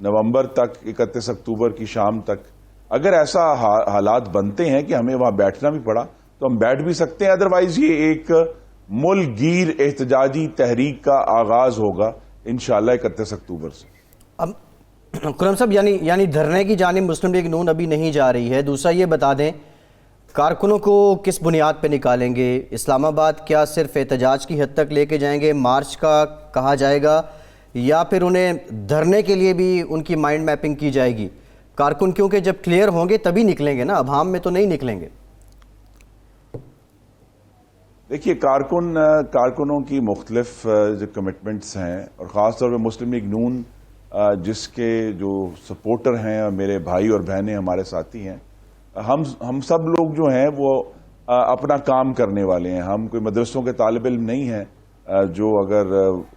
نومبر تک 31 اکتوبر کی شام تک اگر ایسا حالات بنتے ہیں کہ ہمیں وہاں بیٹھنا بھی پڑا تو ہم بیٹھ بھی سکتے ہیں، ادروائز یہ ایک ملک گیر احتجاجی تحریک کا آغاز ہوگا انشاءاللہ 31 اکتوبر سے۔ اب خرم صاحب یعنی دھرنے کی جانب مسلم لیگ نون ابھی نہیں جا رہی ہے۔ دوسرا یہ بتا دیں کارکنوں کو کس بنیاد پہ نکالیں گے؟ اسلام آباد کیا صرف احتجاج کی حد تک لے کے جائیں گے، مارچ کا کہا جائے گا، یا پھر انہیں دھرنے کے لیے بھی ان کی مائنڈ میپنگ کی جائے گی؟ کارکن کیونکہ جب کلیئر ہوں گے تبھی نکلیں گے نا، ابہام میں تو نہیں نکلیں گے۔ دیکھیے کارکنوں کی مختلف جو کمٹمنٹس ہیں، اور خاص طور پہ مسلم لیگ نون جس کے جو سپورٹر ہیں اور میرے بھائی اور بہنیں ہمارے ساتھی ہیں، ہم سب لوگ جو ہیں وہ اپنا کام کرنے والے ہیں۔ ہم کوئی مدرسوں کے طالب علم نہیں ہیں جو اگر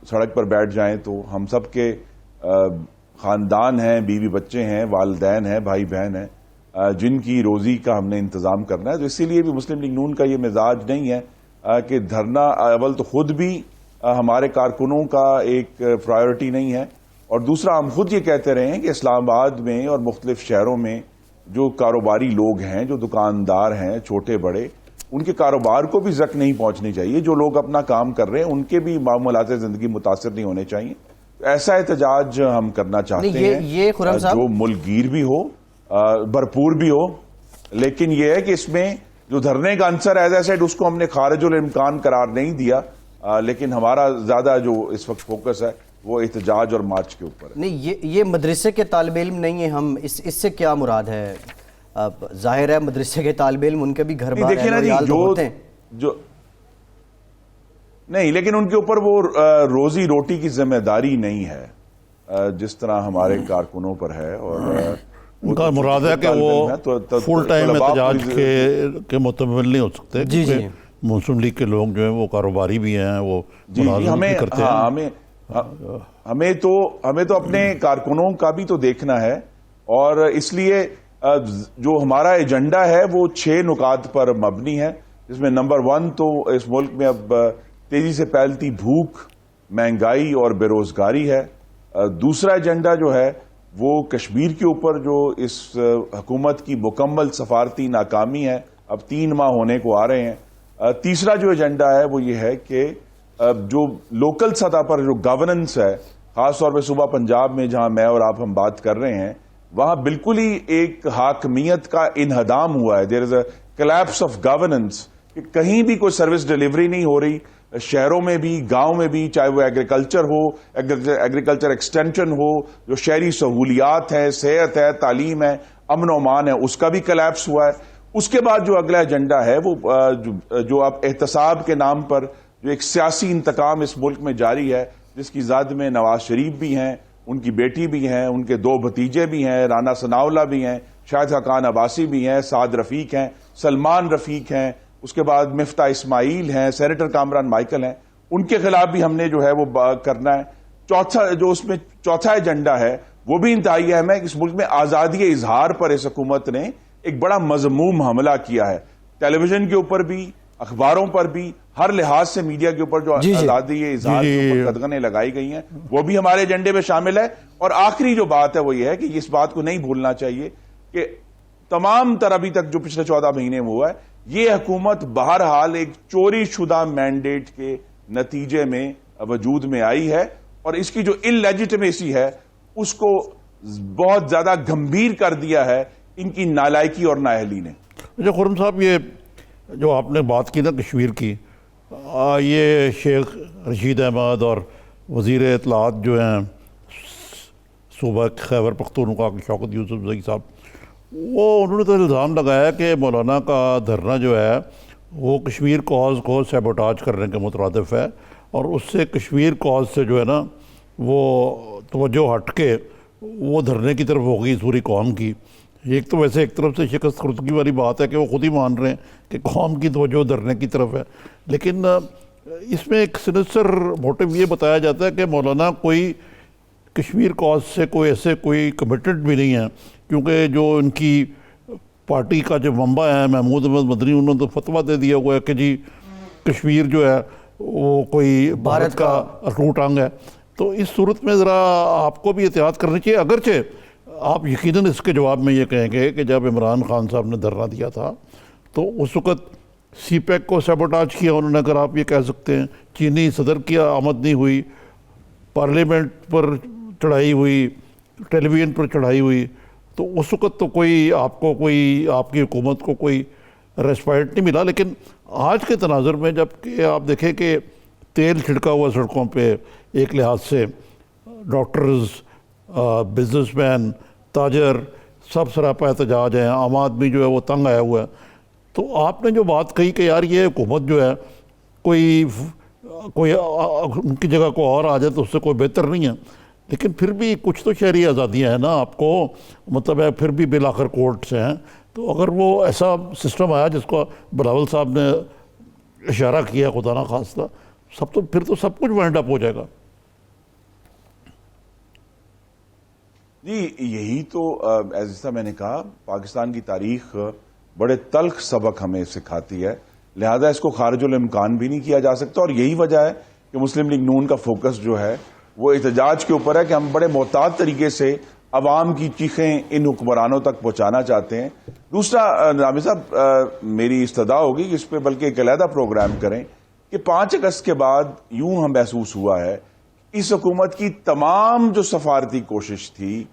سڑک پر بیٹھ جائیں تو ہم سب کے خاندان ہیں، بیوی بچے ہیں، والدین ہیں، بھائی بہن ہیں جن کی روزی کا ہم نے انتظام کرنا ہے۔ تو اسی لیے بھی مسلم لیگ نون کا یہ مزاج نہیں ہے کہ دھرنا اول تو خود بھی ہمارے کارکنوں کا ایک پرائیورٹی نہیں ہے، اور دوسرا ہم خود یہ کہتے رہے ہیں کہ اسلام آباد میں اور مختلف شہروں میں جو کاروباری لوگ ہیں، جو دکاندار ہیں چھوٹے بڑے، ان کے کاروبار کو بھی زک نہیں پہنچنی چاہیے۔ جو لوگ اپنا کام کر رہے ہیں ان کے بھی معاملات زندگی متاثر نہیں ہونے چاہیے۔ ایسا احتجاج ہم کرنا چاہتے ہیں یہ خرم صاحب جو ملک گیر بھی ہو، بھرپور بھی ہو، لیکن یہ ہے کہ اس میں جو دھرنے کا عنصر ایز اے سیڈ اس کو ہم نے خارج الامکان قرار نہیں دیا، لیکن ہمارا زیادہ جو اس وقت فوکس ہے وہ احتجاج اور مارچ کے اوپر ہے۔ نہیں، یہ مدرسے کے طالب علم نہیں ہیں ہم، اس سے کیا مراد ہے؟ اب ظاہر ہے مدرسے کے طالب علم ان کے بھی گھر بار ہوتے ہیں، نہیں، لیکن ان کے اوپر وہ روزی روٹی کی ذمہ داری نہیں ہے جس طرح ہمارے کارکنوں پر ہے، اور ان کا مراد ہے کہ وہ فل ٹائم احتجاج کے متمول نہیں ہو سکتے، کیونکہ مسلم لیگ کے لوگ جو ہیں وہ کاروباری بھی ہیں، وہ ملازمت بھی کرتے ہیں۔ ہمیں تو اپنے کارکنوں کا بھی تو دیکھنا ہے، اور اس لیے جو ہمارا ایجنڈا ہے وہ 6 نکات پر مبنی ہے، جس میں نمبر 1 تو اس ملک میں اب تیزی سے پھیلتی بھوک، مہنگائی اور بے روزگاری ہے۔ دوسرا ایجنڈا جو ہے وہ کشمیر کے اوپر جو اس حکومت کی مکمل سفارتی ناکامی ہے، اب 3 ماہ ہونے کو آ رہے ہیں۔ تیسرا جو ایجنڈا ہے وہ یہ ہے کہ جو لوکل سطح پر جو گورننس ہے، خاص طور پہ صوبہ پنجاب میں جہاں میں اور آپ ہم بات کر رہے ہیں، وہاں بالکل ہی ایک حاکمیت کا انہدام ہوا ہے۔ دیر از اے کلیپس آف گورننس، کہ کہیں بھی کوئی سروس ڈیلیوری نہیں ہو رہی، شہروں میں بھی گاؤں میں بھی، چاہے وہ ایگریکلچر ہو، ایگریکلچر ایکسٹینشن ہو، جو شہری سہولیات ہیں، صحت ہے، تعلیم ہے، امن و امان ہے، اس کا بھی کلیپس ہوا ہے۔ اس کے بعد جو اگلا ایجنڈا ہے وہ جو اب احتساب کے نام پر جو ایک سیاسی انتقام اس ملک میں جاری ہے، جس کی زد میں نواز شریف بھی ہیں، ان کی بیٹی بھی ہیں، ان کے 2 بھتیجے بھی ہیں، رانا ثناءاللہ بھی ہیں، شاہد حقان عباسی بھی ہیں، سعد رفیق ہیں، سلمان رفیق ہیں، اس کے بعد مفتاح اسماعیل ہیں، سینیٹر کامران مائیکل ہیں، ان کے خلاف بھی ہم نے جو ہے وہ کرنا ہے۔ چوتھا ایجنڈا ہے وہ بھی انتہائی اہم ہے کہ اس ملک میں آزادی اظہار پر اس حکومت نے ایک بڑا مذموم حملہ کیا ہے۔ ٹیلی ویژن کے اوپر بھی، اخباروں پر بھی، ہر لحاظ سے میڈیا کے اوپر جو آزادی اظہار کے اوپر قدغنیں لگائی گئی ہیں وہ بھی ہمارے ایجنڈے میں شامل ہے۔ اور آخری جو بات ہے وہ یہ ہے کہ اس بات کو نہیں بھولنا چاہیے کہ تمام تر ابھی تک جو پچھلے 14 مہینے میں ہوا ہے، یہ حکومت بہرحال ایک چوری شدہ مینڈیٹ کے نتیجے میں وجود میں آئی ہے، اور اس کی جو انلیجیٹمیسی ہے اس کو بہت زیادہ گمبھیر کر دیا ہے ان کی نالائکی اور نااہلی نے۔ خرم صاحب، یہ جو آپ نے بات کی نا کشمیر کی، یہ شیخ رشید احمد اور وزیر اطلاعات جو ہیں صوبہ خیبر پختونخوا کے شوکت یوسف زئی صاحب، انہوں نے تو الزام لگایا کہ مولانا کا دھرنا جو ہے وہ کشمیر کاز کو سیبوٹاج کرنے کے مترادف ہے، اور اس سے کشمیر کاز سے جو ہے نا وہ توجہ ہٹ کے وہ دھرنے کی طرف ہوگی پوری قوم کی۔ ایک تو ویسے ایک طرف سے شکست خوردگی والی بات ہے کہ وہ خود ہی مان رہے ہیں کہ قوم کی توجہ دھرنے کی طرف ہے، لیکن اس میں ایک سینسر موٹیو یہ بتایا جاتا ہے کہ مولانا کوئی کشمیر کاز سے کوئی کمیٹڈ بھی نہیں ہے، کیونکہ جو ان کی پارٹی کا جو منبع ہے محمود احمد مدنی، انہوں نے تو فتویٰ دے دیا ہوا ہے کہ جی کشمیر جو ہے وہ کوئی بھارت کا اٹوٹ انگ ہے۔ تو اس صورت میں ذرا آپ کو بھی احتیاط کرنی چاہیے. اگرچہ آپ یقیناً اس کے جواب میں یہ کہیں گے کہ جب عمران خان صاحب نے دھرنا دیا تھا تو اس وقت سی پیک کو سیبوٹاج کیا انہوں نے, اگر آپ یہ کہہ سکتے ہیں. چینی صدر کی آمد نہیں ہوئی, پارلیمنٹ پر چڑھائی ہوئی, ٹیلی ویژن پر چڑھائی ہوئی, تو اس وقت تو کوئی آپ کو کوئی آپ کی حکومت کو کوئی ریسپائٹ نہیں ملا. لیکن آج کے تناظر میں جب کہ آپ دیکھیں کہ تیل چھڑکا ہوا سڑکوں پہ, ایک لحاظ سے ڈاکٹرز, بزنس مین, تاجر سب سراپا احتجاج ہیں, عام آدمی جو ہے وہ تنگ آیا ہوا ہے. تو آپ نے جو بات کہی کہ یار یہ حکومت جو ہے کوئی ان کی جگہ کو اور آ جائے تو اس سے کوئی بہتر نہیں ہے, لیکن پھر بھی کچھ تو شہری آزادیاں ہیں نا آپ کو, مطلب ہے پھر بھی بالآخر کورٹ سے ہیں. تو اگر وہ ایسا سسٹم آیا جس کو بلاول صاحب نے اشارہ کیا خدا نہ خواستہ, تو پھر تو سب کچھ وائنڈ اپ ہو جائے گا. جی یہی تو جیسا میں نے کہا, پاکستان کی تاریخ بڑے تلخ سبق ہمیں سکھاتی ہے, لہذا اس کو خارج الامکان بھی نہیں کیا جا سکتا. اور یہی وجہ ہے کہ مسلم لیگ نون کا فوکس جو ہے وہ احتجاج کے اوپر ہے کہ ہم بڑے محتاط طریقے سے عوام کی چیخیں ان حکمرانوں تک پہنچانا چاہتے ہیں. دوسرا نظامی صاحب, میری استدعا ہوگی کہ اس پہ بلکہ ایک علیحدہ پروگرام کریں کہ 5 اگست کے بعد یوں ہم محسوس ہوا ہے اس حکومت کی تمام جو سفارتی کوشش تھی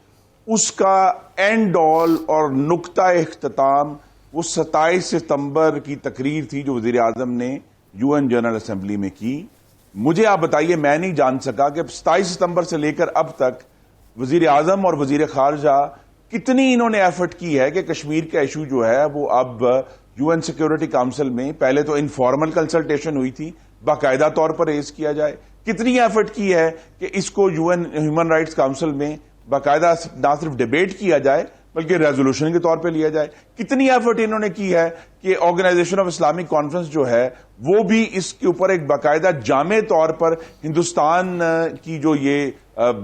اس کا اینڈ آل اور نقطہ اختتام وہ 27 ستمبر کی تقریر تھی جو وزیر اعظم نے یو این جنرل اسمبلی میں کی. مجھے آپ بتائیے, میں نہیں جان سکا کہ 27 ستمبر سے لے کر اب تک وزیر اعظم اور وزیر خارجہ کتنی انہوں نے ایفرٹ کی ہے کہ کشمیر کا ایشو جو ہے وہ اب یو این سیکیورٹی کاؤنسل میں پہلے تو انفارمل کنسلٹیشن ہوئی تھی, باقاعدہ طور پر ریز کیا جائے. کتنی ایفرٹ کی ہے کہ اس کو U N human rights council میں باقاعدہ نہ صرف ڈیبیٹ کیا جائے بلکہ ریزولوشن کے طور پہ لیا جائے. کتنی ایفرٹ انہوں نے کی ہے کہ آرگنائزیشن آف اسلامک کانفرنس جو ہے وہ بھی اس کے اوپر ایک باقاعدہ جامع طور پر ہندوستان کی جو یہ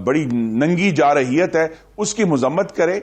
بڑی ننگی جارحیت ہے اس کی مذمت کرے.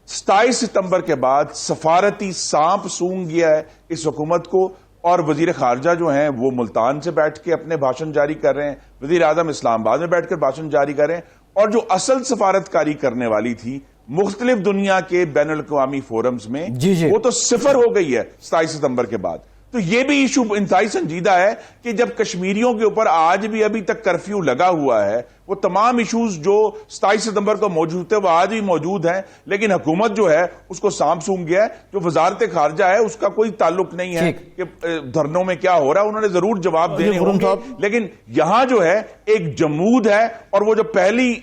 27 ستمبر کے بعد سفارتی سانپ سونگ گیا ہے اس حکومت کو, اور وزیر خارجہ جو ہیں وہ ملتان سے بیٹھ کے اپنے بھاشن جاری کر رہے ہیں, وزیر اعظم اسلام آباد میں بیٹھ کر بھاشن جاری کر رہے ہیں, اور جو اصل سفارتکاری کرنے والی تھی مختلف دنیا کے بین الاقوامی فورمز میں وہ تو صفر ہو گئی ہے 27 ستمبر کے بعد. تو یہ بھی ایشو انتہائی سنجیدہ ہے کہ جب کشمیریوں کے اوپر آج بھی ابھی تک کرفیو لگا ہوا ہے, وہ تمام ایشوز جو 27 ستمبر کو موجود تھے وہ آج بھی موجود ہیں, لیکن حکومت جو ہے اس کو سانپ سونگ گیا ہے. جو وزارت خارجہ ہے اس کا کوئی تعلق نہیں ہے کہ دھرنوں میں کیا ہو رہا ہے, انہوں نے ضرور جواب دینے ہوں گے, لیکن یہاں جو ہے ایک جمود ہے. اور وہ جو پہلی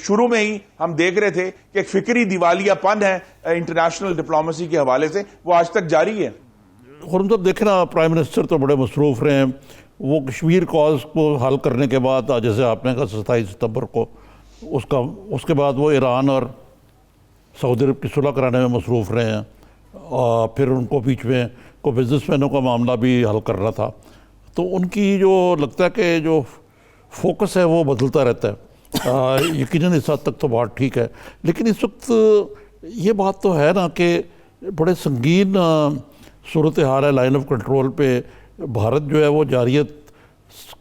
شروع میں ہی ہم دیکھ رہے تھے کہ ایک فکری دیوالیہ پن ہے انٹرنیشنل ڈپلومیسی کے حوالے سے, وہ آج تک جاری ہے. خرم صاحب دیکھیں نا, پرائم منسٹر تو بڑے مصروف رہے ہیں, وہ کشمیر کاز کو حل کرنے کے بعد جیسے آپ نے کہا 27 ستمبر کو اس کے بعد وہ ایران اور سعودی عرب کی صلح کرانے میں مصروف رہے ہیں, اور پھر ان کو بیچ میں کوئی بزنس مینوں کا معاملہ بھی حل کرنا تھا. تو ان کی جو لگتا ہے کہ جو فوکس ہے وہ بدلتا رہتا ہے. یقیناً اس حد تک تو بات ٹھیک ہے, لیکن اس وقت یہ بات تو ہے نا کہ بڑے سنگین صورتحال ہے لائن آف کنٹرول پہ. بھارت جو ہے وہ جارحیت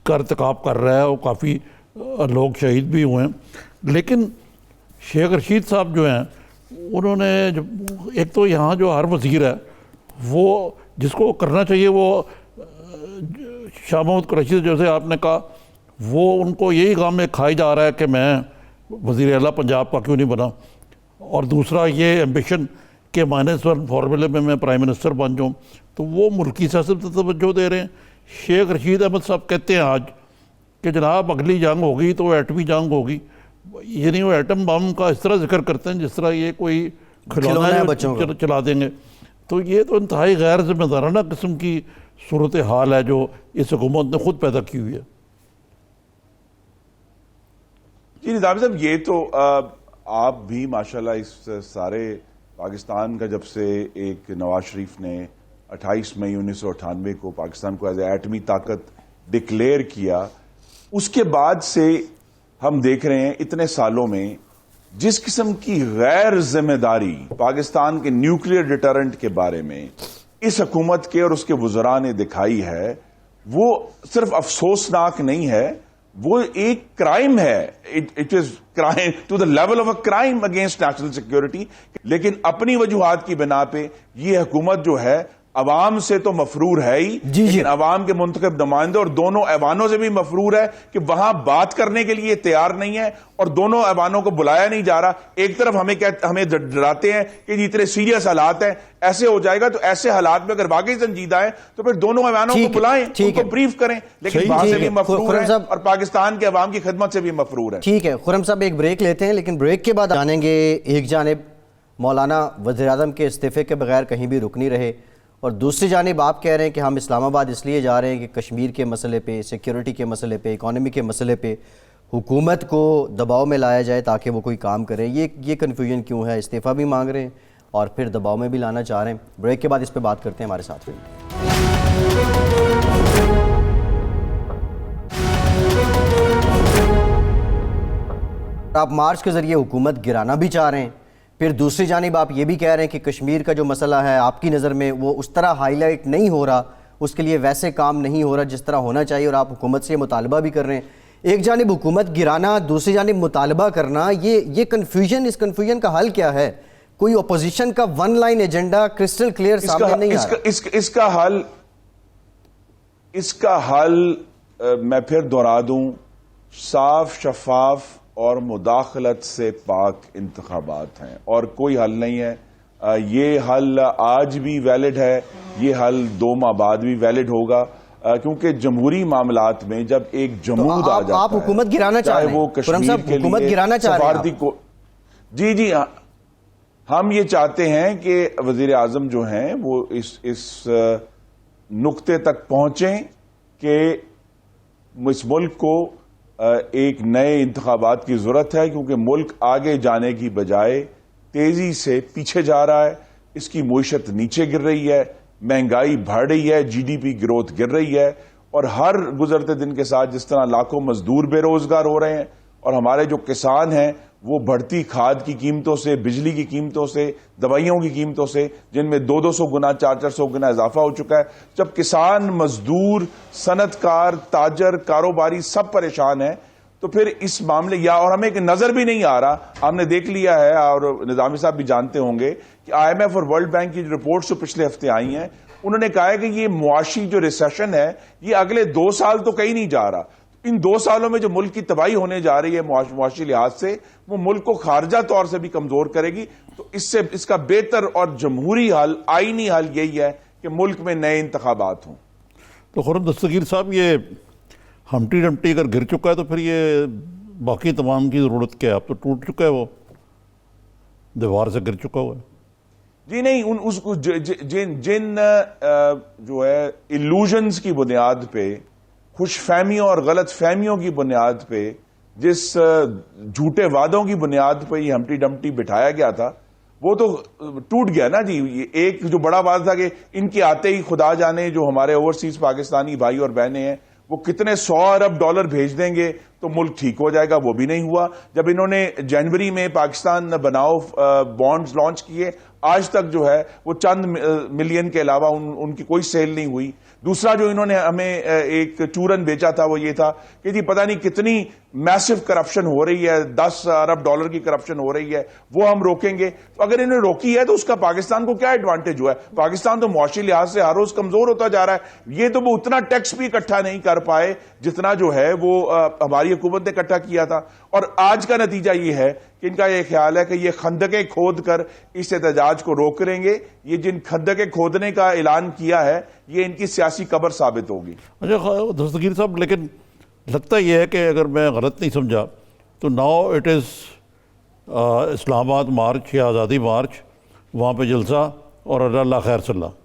کا ارتکاب کر رہا ہے, وہ کافی لوگ شہید بھی ہوئے ہیں. لیکن شیخ رشید صاحب جو ہیں انہوں نے ایک تو یہاں جو ہر وزیر ہے وہ جس کو کرنا چاہیے وہ شاہ محمود قریشی جیسے آپ نے کہا, وہ ان کو یہی غم میں کھائی جا رہا ہے کہ میں وزیر اعلیٰ پنجاب کا کیوں نہیں بنا, اور دوسرا یہ ایمبیشن کہ -1 فارمولے میں پرائم منسٹر بن جاؤں. تو وہ ملکی سیاست پر توجہ دے رہے ہیں. شیخ رشید احمد صاحب کہتے ہیں آج کہ جناب اگلی جنگ ہوگی تو ایٹمی جنگ ہوگی, یعنی وہ ایٹم بم کا اس طرح ذکر کرتے ہیں جس طرح یہ کوئی کھلونا چلا دیں گے. تو یہ تو انتہائی غیر ذمہ دارانہ قسم کی صورتحال ہے جو اس حکومت نے خود پیدا کی ہوئی ہے. جی نظامی صاحب, یہ تو آپ بھی ماشاءاللہ اس سارے پاکستان کا جب سے ایک نواز شریف نے 28 مئی 1998 کو پاکستان کو ایز اے ایٹمی طاقت ڈکلیئر کیا, اس کے بعد سے ہم دیکھ رہے ہیں اتنے سالوں میں جس قسم کی غیر ذمہ داری پاکستان کے نیوکلیئر ڈیٹرنٹ کے بارے میں اس حکومت کے اور اس کے وزراء نے دکھائی ہے, وہ صرف افسوسناک نہیں ہے, وہ ایک کرائم ہے. It is crime to the level of a crime against national security. لیکن اپنی وجوہات کی بنا پہ یہ حکومت جو ہے عوام سے تو مفرور ہے ہی, لیکن عوام کے منتخب نمائندے اور دونوں ایوانوں سے بھی مفرور ہے کہ وہاں بات کرنے کے لیے تیار نہیں ہے, اور دونوں ایوانوں کو بلایا نہیں جا رہا. ایک طرف ہمیں ڈراتے ہیں کہ یہ اتنے سیریس حالات ہیں, ایسے ہو جائے گا, تو ایسے حالات میں اگر واقعی سنجیدہ ہیں تو پھر دونوں ایوانوں کو بلائیں, ان کو بریف کریں. لیکن وہاں سے بھی مفرور ہے اور پاکستان کے عوام کی خدمت سے بھی مفرور ہے. ٹھیک ہے خرم صاحب, ایک بریک لیتے ہیں, لیکن بریک کے بعد جانیں گے ایک جانب مولانا وزیراعظم کے استعفے کے بغیر کہیں بھی رک نہیں رہے, اور دوسری جانب آپ کہہ رہے ہیں کہ ہم اسلام آباد اس لیے جا رہے ہیں کہ کشمیر کے مسئلے پہ, سیکیورٹی کے مسئلے پہ, اکانومی کے مسئلے پہ حکومت کو دباؤ میں لایا جائے تاکہ وہ کوئی کام کرے. یہ کنفیوژن کیوں ہے؟ استعفیٰ بھی مانگ رہے ہیں اور پھر دباؤ میں بھی لانا چاہ رہے ہیں. بریک کے بعد اس پہ بات کرتے ہیں, ہمارے ساتھ رہیں. آپ مارچ کے ذریعے حکومت گرانا بھی چاہ رہے ہیں, پھر دوسری جانب آپ یہ بھی کہہ رہے ہیں کہ کشمیر کا جو مسئلہ ہے آپ کی نظر میں وہ اس طرح ہائی لائٹ نہیں ہو رہا, اس کے لیے ویسے کام نہیں ہو رہا جس طرح ہونا چاہیے, اور آپ حکومت سے مطالبہ بھی کر رہے ہیں. ایک جانب حکومت گرانا, دوسری جانب مطالبہ کرنا, یہ کنفیوژن, اس کنفیوژن کا حل کیا ہے؟ کوئی اپوزیشن کا one line agenda crystal clear سامنے نہیں آ رہا. اس کا حل میں پھر دہرا دوں, صاف شفاف اور مداخلت سے پاک انتخابات ہیں, اور کوئی حل نہیں ہے. یہ حل آج بھی ویلڈ ہے, یہ حل 2 ماہ بعد بھی ویلڈ ہوگا, کیونکہ جمہوری معاملات میں جب ایک جمود آ جاتا ہے, آپ حکومت گرانا چاہ رہے ہیں, وہ کشمیر کے لیے سفارتی کو, جی ہم یہ چاہتے ہیں کہ وزیر اعظم جو ہیں وہ اس نقطے تک پہنچیں کہ اس ملک کو ایک نئے انتخابات کی ضرورت ہے, کیونکہ ملک آگے جانے کی بجائے تیزی سے پیچھے جا رہا ہے. اس کی معیشت نیچے گر رہی ہے, مہنگائی بڑھ رہی ہے, جی ڈی پی گروتھ گر رہی ہے, اور ہر گزرتے دن کے ساتھ جس طرح لاکھوں مزدور بے روزگار ہو رہے ہیں, اور ہمارے جو کسان ہیں وہ بڑھتی کھاد کی قیمتوں سے, بجلی کی قیمتوں سے, دوائیوں کی قیمتوں سے, جن میں 200 گنا 400 گنا اضافہ ہو چکا ہے. جب کسان, مزدور, صنعت کار, تاجر, کاروباری سب پریشان ہیں, تو پھر اس معاملے اور ہمیں ایک نظر بھی نہیں آ رہا. ہم نے دیکھ لیا ہے, اور نظامی صاحب بھی جانتے ہوں گے کہ آئی ایم ایف اور ورلڈ بینک کی جو رپورٹس جو پچھلے ہفتے آئی ہیں, انہوں نے کہا ہے کہ یہ معاشی جو ریسیشن ہے یہ اگلے 2 سال تو کہیں نہیں جا رہا. ان 2 سالوں میں جو ملک کی تباہی ہونے جا رہی ہے معاشی لحاظ سے, وہ ملک کو خارجہ طور سے بھی کمزور کرے گی. تو اس کا بہتر اور جمہوری حل, آئینی حل یہی ہے کہ ملک میں نئے انتخابات ہوں. تو خرم دستگیر صاحب, یہ ہمٹی ڈمٹی اگر گر چکا ہے تو پھر یہ باقی تمام کی ضرورت کیا ہے؟ اب تو ٹوٹ چکا ہے, وہ دیوار سے گر چکا ہوا ہے. جی نہیں, جن جو ہے ایلوژنز کی بنیاد پہ, خوش فہمیوں اور غلط فہمیوں کی بنیاد پہ, جس جھوٹے وعدوں کی بنیاد پہ یہ ہمٹی ڈمٹی بٹھایا گیا تھا, وہ تو ٹوٹ گیا نا جی. ایک جو بڑا وعدہ تھا کہ ان کے آتے ہی خدا جانے جو ہمارے اوورسیز پاکستانی بھائی اور بہنیں ہیں وہ کتنے $100 ارب بھیج دیں گے تو ملک ٹھیک ہو جائے گا, وہ بھی نہیں ہوا. جب انہوں نے جنوری میں پاکستان بناؤ بانڈز لانچ کیے, آج تک جو ہے وہ چند ملین کے علاوہ ان کی کوئی سیل نہیں ہوئی. دوسرا جو انہوں نے ہمیں ایک چورن بیچا تھا وہ یہ تھا کہ جی پتہ نہیں کتنی میسو کرپشن ہو رہی ہے, $10 ارب کی کرپشن ہو رہی ہے, وہ ہم روکیں گے. تو اگر انہوں نے روکی ہے تو اس کا پاکستان کو کیا ایڈوانٹیج ہوا ہے؟ پاکستان تو معاشی لحاظ سے ہر روز کمزور ہوتا جا رہا ہے. یہ تو وہ اتنا ٹیکس بھی اکٹھا نہیں کر پائے جتنا جو ہے وہ ہماری حکومت نے اکٹھا کیا تھا. اور آج کا نتیجہ یہ ہے کہ ان کا یہ خیال ہے کہ یہ خندقیں کھود کر اس احتجاج کو روک لیں گے. یہ جن خندقیں کھودنے کا اعلان کیا ہے یہ ان کی سیاسی قبر ثابت ہوگی. اچھا دستگیر صاحب, لیکن لگتا یہ ہے کہ اگر میں غلط نہیں سمجھا تو ناؤ اٹ از اسلام آباد مارچ یا آزادی مارچ, وہاں پہ جلسہ اور اللہ خیر صلی اللہ.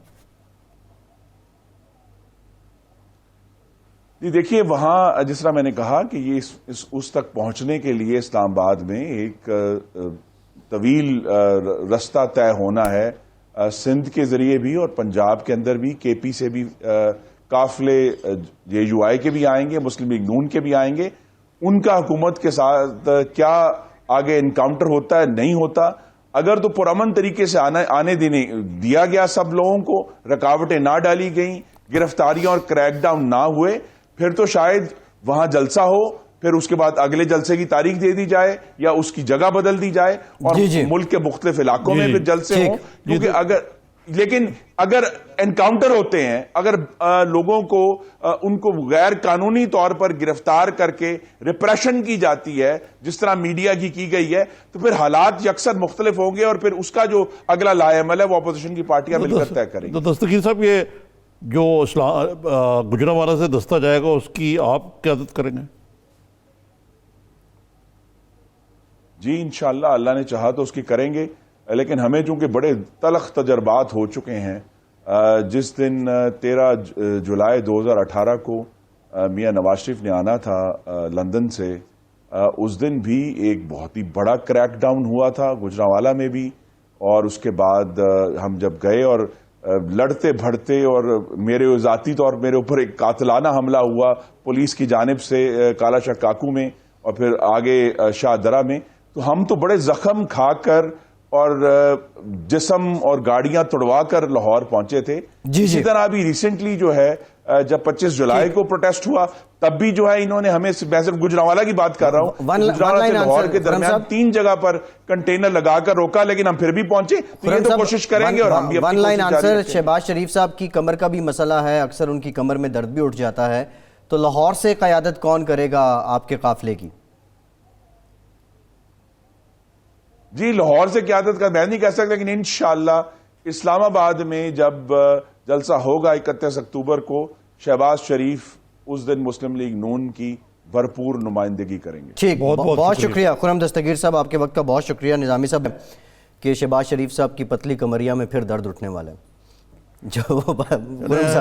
جی دیکھیے, وہاں جس طرح میں نے کہا کہ یہ اس تک پہنچنے کے لیے اسلام آباد میں ایک طویل رستہ طے ہونا ہے. سندھ کے ذریعے بھی اور پنجاب کے اندر بھی کے پی سے بھی قافلے جے یو آئی کے بھی آئیں گے, مسلم لیگ نون کے بھی آئیں گے. ان کا حکومت کے ساتھ کیا آگے انکاؤنٹر ہوتا ہے نہیں ہوتا, اگر تو پرامن طریقے سے آنے دیا گیا سب لوگوں کو, رکاوٹیں نہ ڈالی گئیں, گرفتاریاں اور کریک ڈاؤن نہ ہوئے, پھر تو شاید وہاں جلسہ ہو, پھر اس کے بعد اگلے جلسے کی تاریخ دے دی جائے یا اس کی جگہ بدل دی جائے, اور ملک کے مختلف علاقوں میں پھر جلسے ہوں. کیونکہ لیکن اگر انکاؤنٹر ہوتے ہیں, اگر لوگوں کو ان کو غیر قانونی طور پر گرفتار کر کے ریپریشن کی جاتی ہے جس طرح میڈیا کی گئی ہے, تو پھر حالات یکسر مختلف ہوں گے, اور پھر اس کا جو اگلا لائے عمل ہے وہ اپوزیشن کی پارٹیاں مل کر طے کریں گی. تو دستگیر صاحب, یہ جو گوجرانوالہ سے دستہ جائے گا اس کی آپ قیادت کریں گے؟ جی انشاءاللہ, اللہ نے چاہا تو اس کی کریں گے, لیکن ہمیں چونکہ بڑے تلخ تجربات ہو چکے ہیں. جس دن 13 جولائی 2018 کو میاں نواز شریف نے آنا تھا لندن سے, اس دن بھی ایک بہت ہی بڑا کریک ڈاؤن ہوا تھا گوجرانوالہ میں بھی, اور اس کے بعد ہم جب گئے اور لڑتے بھڑتے, اور میرے ذاتی طور پر میرے اوپر ایک قاتلانہ حملہ ہوا پولیس کی جانب سے کالا شاہ کاکو میں, اور پھر آگے شاہ درہ میں, تو ہم تو بڑے زخم کھا کر اور جسم اور گاڑیاں توڑوا کر لاہور پہنچے تھے. اسی طرح ابھی ریسنٹلی جو ہے جب 25 جولائی کو پروٹیسٹ ہوا تب بھی جو ہے انہوں نے ہمیں, میں صرف گوجرانوالہ کی بات کر رہا ہوں, گوجرانوالہ سے لاہور کے درمیان 3 جگہ پر کنٹینر لگا کر روکا, لیکن ہم پھر بھی پہنچے. تو یہ تو کوشش کریں گے, اور ہم بھی ون لائن آنسر. شہباز شریف صاحب کی کمر کا بھی مسئلہ ہے, اکثر ان کی کمر میں درد بھی اٹھ جاتا ہے, تو لاہور سے قیادت کون کرے گا آپ کے قافلے کی؟ جی لاہور سے قیادت کا میں نہیں کہہ سکتا, لیکن انشاءاللہ اسلام آباد میں جب جلسہ ہوگا 31 اکتوبر کو, شہباز شریف اس دن مسلم لیگ نون کی بھرپور نمائندگی کریں گے. ٹھیک, بہت شکریہ خرم دستگیر صاحب, آپ کے وقت کا بہت شکریہ. نظامی صاحب کہ شہباز شریف صاحب کی پتلی کمریا میں پھر درد اٹھنے والا ہے.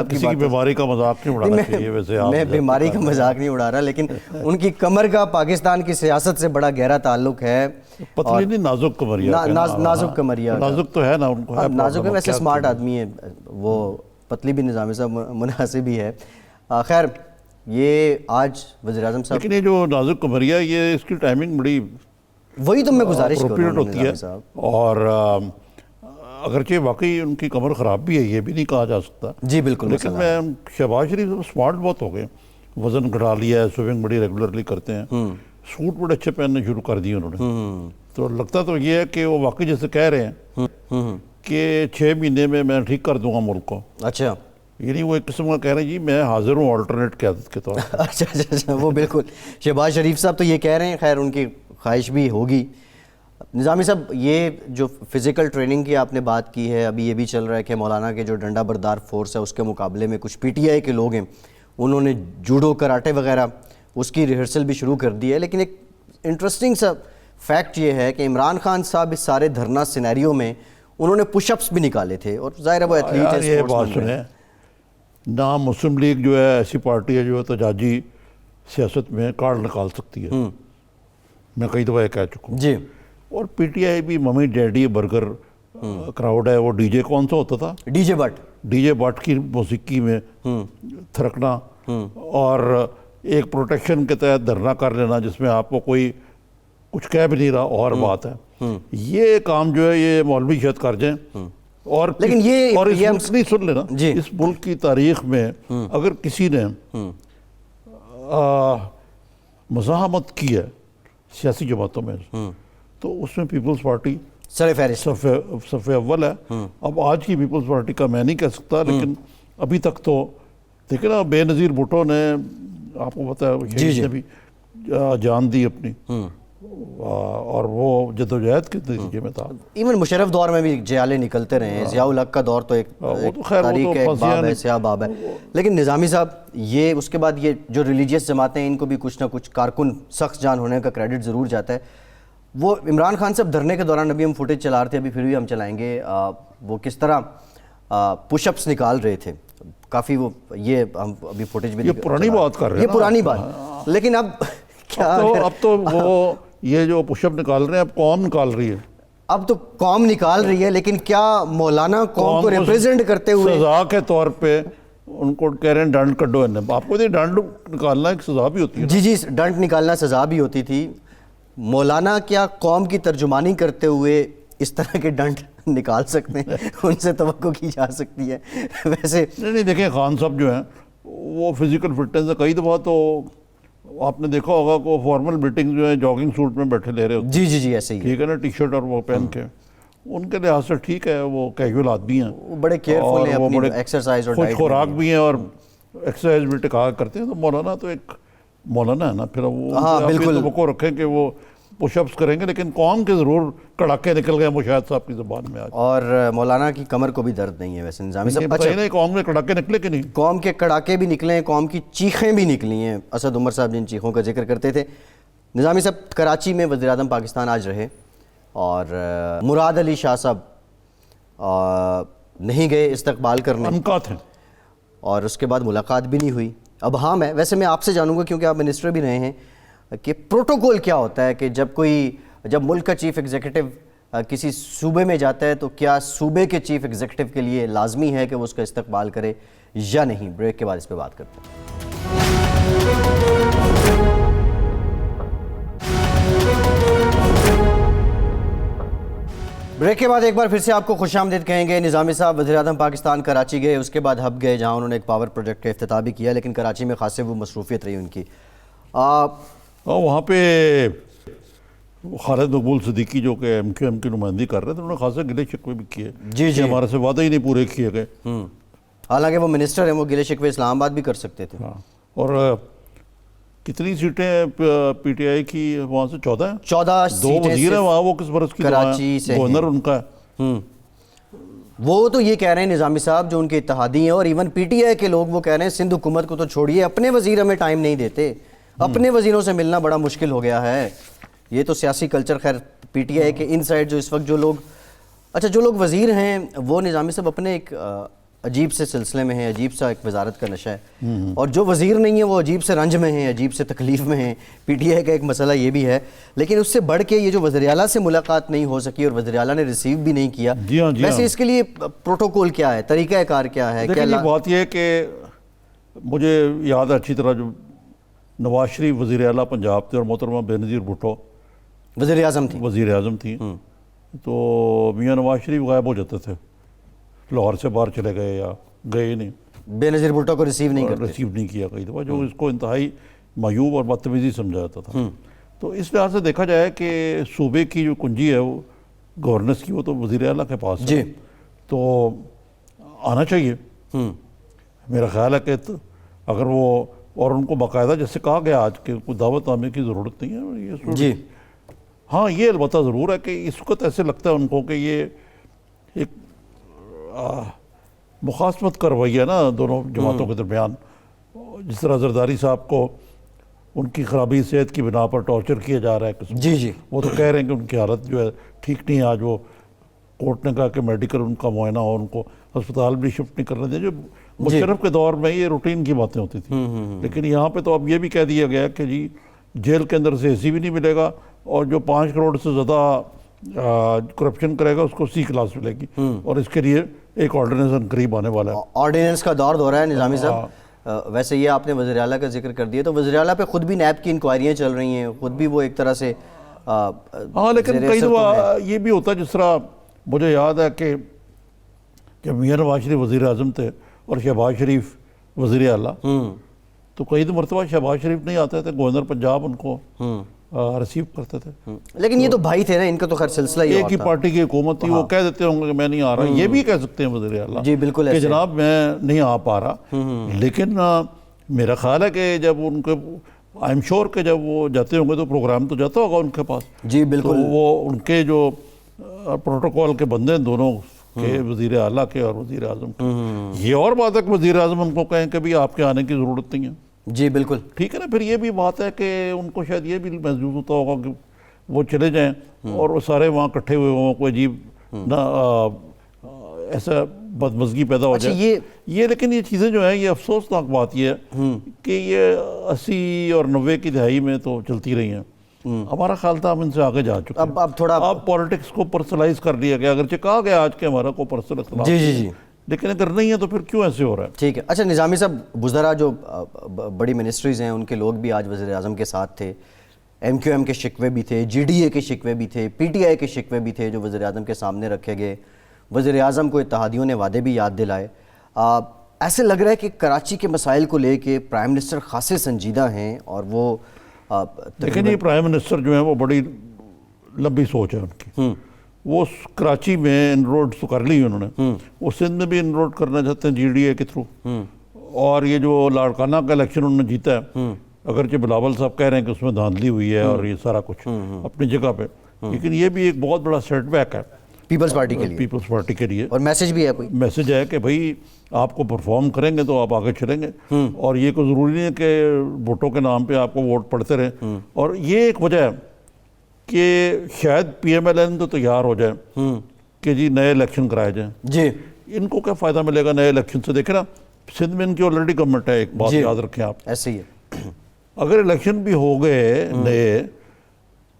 کسی کی بیماری کا مذاق نہیں اڑانا چاہیے. ویسے میں بیماری کا مذاق نہیں اڑا رہا, لیکن ان کی کمر کا پاکستان کی سیاست سے بڑا گہرا تعلق ہے. پتلی نہیں, نازک کمریا, نازک کمریا, نازک تو ہے نا ان کو, نازک ہے, ویسے سمارٹ آدمی ہے وہ, پتلی بھی نظامی صاحب مناسب ہی ہے. خیر, یہ آج وزیر اعظم صاحب, لیکن یہ جو نازک کمریا, یہ اس کی ٹائمنگ بڑی وہی تو میں گزارش کر رہا ہوں ہوتی ہے, اور اگرچہ واقعی ان کی کمر خراب بھی ہے, یہ بھی نہیں کہا جا سکتا. جی بالکل, لیکن میں شہباز شریف سمارٹ بہت ہو گئے, وزن گھٹا لیا ہے, سوئنگ بڑی ریگولرلی کرتے ہیں, سوٹ بڑے اچھے پہننے شروع کر دیے انہوں نے. تو لگتا تو یہ ہے کہ وہ واقعی جیسے کہہ رہے ہیں کہ 6 مہینے میں میں ٹھیک کر دوں گا ملک کو. اچھا, یعنی وہ ایک قسم کا کہہ رہے ہیں جی میں حاضر ہوں آلٹرنیٹ قیادت کے طور پر. اچھا, وہ بالکل شہباز شریف صاحب تو یہ کہہ رہے ہیں, خیر ان کی خواہش بھی ہوگی. نظامی صاحب, یہ جو فزیکل ٹریننگ کی آپ نے بات کی ہے, ابھی یہ بھی چل رہا ہے کہ مولانا کے جو ڈنڈا بردار فورس ہے اس کے مقابلے میں کچھ پی ٹی آئی کے لوگ ہیں, انہوں نے جوڈو کراٹے وغیرہ اس کی ریہرسل بھی شروع کر دی ہے. لیکن ایک انٹرسٹنگ سا فیکٹ یہ ہے کہ عمران خان صاحب اس سارے دھرنا سینیریو میں انہوں نے پش اپس بھی نکالے تھے, اور ظاہر ہے وہ ایتھلیٹ ہے. یہ بات سنیں, نہ مسلم لیگ جو ہے ایسی پارٹی ہے جو تجاجی سیاست میں کارڈ نکال سکتی ہے, میں کئی دفعہ یہ کہہ چکا ہوں. جی, اور پی ٹی آئی بھی ممی ڈیڈی برگر کراؤڈ ہے. وہ ڈی جے کون سا ہوتا تھا, D J but, D J but کی موسیقی میں تھرکنا, اور ایک پروٹیکشن کے تحت دھرنا کر لینا جس میں آپ کو کوئی کچھ کہہ بھی نہیں رہا, اور بات ہے. یہ کام جو ہے یہ مولوی شاید کر جائیں. اور لیکن یہ اور اس ملک نہیں, سن لینا, جی, اس ملک کی تاریخ میں اگر کسی نے مزاحمت کی ہے سیاسی جماعتوں میں تو اس میں پیپلز پارٹی صف اول ہے. اب آج کی پیپلز پارٹی کا میں نہیں کہہ سکتا, لیکن ابھی تک تو دیکھیں نا, بے نظیر بھٹو نے, آپ کو پتا ہے, نے بھی جان دی اپنی, اور وہ جدوجہد کے نتیجے میں تھا. ایون مشرف دور میں بھی جیالے نکلتے رہے ہیں, ضیاء الحق کا دور تو ایک تاریخ ہے, ایک باب ہے, سیاہ باب ہے. لیکن نظامی صاحب, یہ اس کے بعد یہ جو ریلیجیس جماعتیں ہیں ان کو بھی کچھ نہ کچھ کارکن سخت جان ہونے کا کریڈٹ ضرور جاتا ہے. وہ عمران خان صاحب دھرنے کے دوران ابھی ہم فوٹیج چلا رہے تھے, ابھی پھر بھی ہم چلائیں گے, وہ کس طرح پش اپس نکال رہے تھے کافی. وہ یہ ہم ابھی فوٹیج بھی, یہ پرانی بات کر رہے ہیں, یہ پرانی بات, لیکن اب کیا, اب تو وہ یہ جو پش اپ نکال رہے ہیں اب قوم نکال رہی ہے. اب تو قوم نکال رہی ہے, لیکن کیا مولانا قوم کو ریپریزنٹ کرتے ہوئے سزا کے طور پہ ان کو کہہ رہے ہیں ڈنڈ کڈو. آپ کو ڈنڈ نکالنا ایک سزا بھی ہوتی ہے. جی, ڈنڈ نکالنا سزا بھی ہوتی تھی. مولانا کیا قوم کی ترجمانی کرتے ہوئے اس طرح کے ڈنڈ نکال سکتے ہیں؟ ان سے توقع کی جا سکتی ہے. ویسے نہیں دیکھیں, خان صاحب جو ہیں وہ فزیکل فٹنس سے کئی دفعہ تو آپ نے دیکھا ہوگا کہ فارمل میٹنگ جو ہے جاگنگ سوٹ میں بیٹھے لے رہے ہوتے جی جی جی ایسے ہی ٹھیک ہے نا, ٹی شرٹ اور وہ پہن کے, ان کے لحاظ سے ٹھیک ہے, وہ کیجول آدمی ہیں, وہ بڑے کیئرفل ہیں, وہ اپنی بڑے ایکسرسائز اور خوش ڈائٹ خوراک بھی ہیں اور ایکسرسائز بھی ٹکا کرتے ہیں. تو مولانا تو ایک مولانا ہے نا, پھر وہ آپ یہ توقع رکھیں کہ وہ پش اپس کریں گے, لیکن قوم کے ضرور کڑاکے نکل گئے مشاہد صاحب کی زبان میں آج. اور مولانا کی کمر کو بھی درد نہیں ہے ویسے نظامی صاحب. اچھا قوم میں کڑاکے نکلے کہ نہیں؟ قوم کے کڑاکے بھی نکلے ہیں, قوم کی چیخیں بھی نکلی ہیں. اسد عمر صاحب جن چیخوں کا ذکر کرتے تھے. نظامی صاحب کراچی میں وزیر اعظم پاکستان آج رہے اور مراد علی شاہ صاحب نہیں گئے استقبال کرنے, انکا تھے, اور اس کے بعد ملاقات بھی نہیں ہوئی. اب ہاں ویسے میں آپ سے جانوں گا کیونکہ آپ منسٹر بھی رہے ہیں کہ پروٹوکول کیا ہوتا ہے کہ جب ملک کا چیف ایگزیکٹو کسی صوبے میں جاتا ہے تو کیا صوبے کے چیف ایگزیکٹو کے لیے لازمی ہے کہ وہ اس کا استقبال کرے یا نہیں؟ بریک کے بعد اس پہ بات کرتے ہیں. بریک کے بعد ایک بار پھر سے آپ کو خوش آمدید کہیں گے. نظامی صاحب وزیر اعظم پاکستان کراچی گئے, اس کے بعد ہب گئے جہاں انہوں نے ایک پاور پروجیکٹ کا افتتاح بھی کیا, لیکن کراچی میں خاصے وہ مصروفیت رہی ان کی. وہاں پہ خالد مقبول صدیقی جو کہ ایم کیو ایم کی نمائندگی کر رہے تھے, انہوں نے خاصے گلے شکوے بھی کیے. جی جی, ہمارے سے وعدے ہی نہیں پورے کیے گئے. حالانکہ وہ منسٹر ہیں, وہ گلے شکوے اسلام آباد بھی کر سکتے تھے. اور کتنی سیٹیں پی ٹی آئی کی وہاں سے؟ 14 ہیں. 14 2 وزیر ہیں وہاں, وہ کس برس کی کراچی سے گورنر ان کا ہے. وہ تو یہ کہہ رہے ہیں نظامی صاحب جو ان کے اتحادی ہیں, اور ایون پی ٹی آئی کے لوگ وہ کہہ رہے ہیں سندھ حکومت کو تو چھوڑیے, اپنے وزیر ہمیں ٹائم نہیں دیتے, اپنے وزیروں سے ملنا بڑا مشکل ہو گیا ہے. یہ تو سیاسی کلچر خیر پی ٹی آئی کے ان سائڈ جو اس وقت جو لوگ وزیر ہیں وہ نظامی صاحب اپنے ایک عجیب سے سلسلے میں ہیں, عجیب سا ایک وزارت کا نشہ ہے, اور جو وزیر نہیں ہیں وہ عجیب سے رنج میں ہیں, عجیب سے تکلیف میں ہیں. پی ٹی آئی کا ایک مسئلہ یہ بھی ہے, لیکن اس سے بڑھ کے یہ جو وزیر اعلیٰ سے ملاقات نہیں ہو سکی اور وزیر اعلیٰ نے ریسیو بھی نہیں کیا, ویسے اس کے لیے پروٹوکول کیا ہے, طریقہ کار کیا ہے؟ دیکھیں یہ بات یہ ہے کہ مجھے یاد ہے اچھی طرح جو نواز شریف وزیر اعلیٰ پنجاب تھے اور محترمہ بے نظیر بھٹو وزیر اعظم تھی, تو میاں نواز شریف غائب ہو جاتے تھے, لاہور سے باہر چلے گئے یا گئے نہیں, بے نظیر بھٹو کو ریسیو نہیں کیا کئی دفعہ, جو اس کو انتہائی معیوب اور بدتمیزی سمجھا جاتا تھا. تو اس لحاظ سے دیکھا جائے کہ صوبے کی جو کنجی ہے وہ گورننس کی, وہ تو وزیر اعلیٰ کے پاس ہے, تو آنا چاہیے. میرا خیال ہے کہ اگر وہ, اور ان کو باقاعدہ جیسے کہا گیا آج کہ کوئی دعوت نامے کی ضرورت نہیں ہے یہ. جی ہاں یہ البتہ ضرور ہے کہ اس وقت ایسے لگتا ہے ان کو کہ یہ ایک مخاصمت کا رویہ ہے نا دونوں جماعتوں کے درمیان. جس طرح زرداری صاحب کو ان کی خرابی صحت کی بنا پر ٹارچر کیا جا رہا ہے, جی جی, وہ تو کہہ رہے ہیں کہ ان کی حالت جو ہے ٹھیک نہیں ہے. آج وہ کورٹ نے کہا کہ میڈیکل ان کا معائنہ ہو, ان کو ہسپتال بھی شفٹ نہیں کرنے دیں, جو مشرف کے دور میں یہ روٹین کی باتیں ہوتی تھیں. لیکن یہاں پہ تو اب یہ بھی کہہ دیا گیا کہ جی جیل کے اندر سے اے سی بھی نہیں ملے گا, اور جو 5 کروڑ سے زیادہ کرپشن کرے گا اس کو C کلاس ملے گی, اور اس کے لیے ایک آرڈیننس قریب آنے والا ہے. آرڈیننس کا دور ہو رہا ہے نظامی صاحب. ویسے یہ آپ نے وزیر اعلیٰ کا ذکر کر دیا, تو وزیر اعلیٰ پہ خود بھی نیب کی انکوائریاں چل رہی ہیں, خود بھی وہ ایک طرح سے ہاں, لیکن کئی دفعہ یہ بھی ہوتا ہے, جس طرح مجھے یاد ہے کہ جب میاں نواز شریف وزیر اعظم تھے اور شہباز شریف وزیر اعلیٰ, تو کئی مرتبہ شہباز شریف نہیں آتے تھے, گورنر پنجاب ان کو ریسیو کرتے تھے. لیکن یہ تو بھائی تھے نا, ان کا تو خیر سلسلہ ہی ایک ہی پارٹی کی حکومت تھی, وہ کہہ دیتے ہوں گے کہ میں نہیں آ رہا. یہ بھی کہہ سکتے ہیں وزیر اعلیٰ جی بالکل کہ جناب میں نہیں آ پا رہا. لیکن میرا خیال ہے کہ جب ان کے آئی ایم شور کہ جب وہ جاتے ہوں گے تو پروگرام تو جاتا ہوگا ان کے پاس. جی بالکل, وہ ان کے جو پروٹوکول کے بندے ہیں دونوں کے, وزیر اعلیٰ کے اور وزیر اعظم کے. یہ اور بات ہے کہ وزیر اعظم ان کو کہیں کہ بھی آپ کے آنے کی ضرورت نہیں ہے. جی بالکل ٹھیک ہے نا. پھر یہ بھی بات ہے کہ ان کو شاید یہ بھی محسوس ہوتا ہوگا کہ وہ چلے جائیں اور وہ سارے وہاں اکٹھے ہوئے ہوں, کوئی عجیب نہ ایسا بدمزگی پیدا ہو جائے. یہ لیکن یہ چیزیں جو ہیں, یہ افسوسناک بات یہ ہے کہ یہ 80 اور 90 کی دہائی میں تو چلتی رہی ہیں. ہمارا خیال تھا ہم ان سے آگے جا چکے ہیں. اب تھوڑا پالیٹکس کو پرسنلائز کر لیا گیا, اگرچہ کہا گیا آج کہ ہمارا کو پرسنل اختلاف, جی, لیکن اگر نہیں ہے تو پھر کیوں ایسے ہو رہا ہے. ٹھیک ہے. اچھا نظامی صاحب, وزراء جو بڑی منسٹریز ہیں ان کے لوگ بھی آج وزیر اعظم کے ساتھ تھے. ایم کیو ایم کے شکوے بھی تھے, جی ڈی اے کے شکوے بھی تھے, پی ٹی آئی کے شکوے بھی تھے جو وزیر اعظم کے سامنے رکھے گئے. وزیر اعظم کو اتحادیوں نے وعدے بھی یاد دلائے. ایسے لگ رہا ہے کہ کراچی کے مسائل کو لے کے پرائم منسٹر خاصے سنجیدہ ہیں اور وہ لیکن یہ پرائم منسٹر جو ہیں وہ بڑی لمبی سوچ ہے ان کی. وہ کراچی میں ان روڈ تو کر لی انہوں نے, وہ سندھ میں بھی ان روڈ کرنا چاہتے ہیں جی ڈی اے کے تھرو. اور یہ جو لاڑکانہ کا الیکشن انہوں نے جیتا ہے, اگرچہ بلاول صاحب کہہ رہے ہیں کہ اس میں دھاندلی ہوئی ہے اور یہ سارا کچھ اپنی جگہ پہ, لیکن یہ بھی ایک بہت بڑا سیٹ بیک ہے پیپلز پارٹی کے لیے, پیپلز پارٹی کے لیے. اور میسج بھی ہے, کوئی میسج ہے کہ بھائی آپ کو پرفارم کریں گے تو آپ آگے چلیں گے, اور یہ کوئی ضروری نہیں ہے کہ ووٹوں کے نام پہ آپ کو ووٹ پڑتے رہیں. اور یہ ایک وجہ ہے کہ شاید پی ایم ایل این تو تیار ہو جائے کہ جی نئے الیکشن کرائے جائیں. جی ان کو کیا فائدہ ملے گا نئے الیکشن سے؟ دیکھیں نا سندھ میں ان کی آلریڈی گورنمنٹ ہے, ایک بات یاد رکھیں آپ, ایسے ہی ہے. اگر الیکشن بھی ہو گئے نئے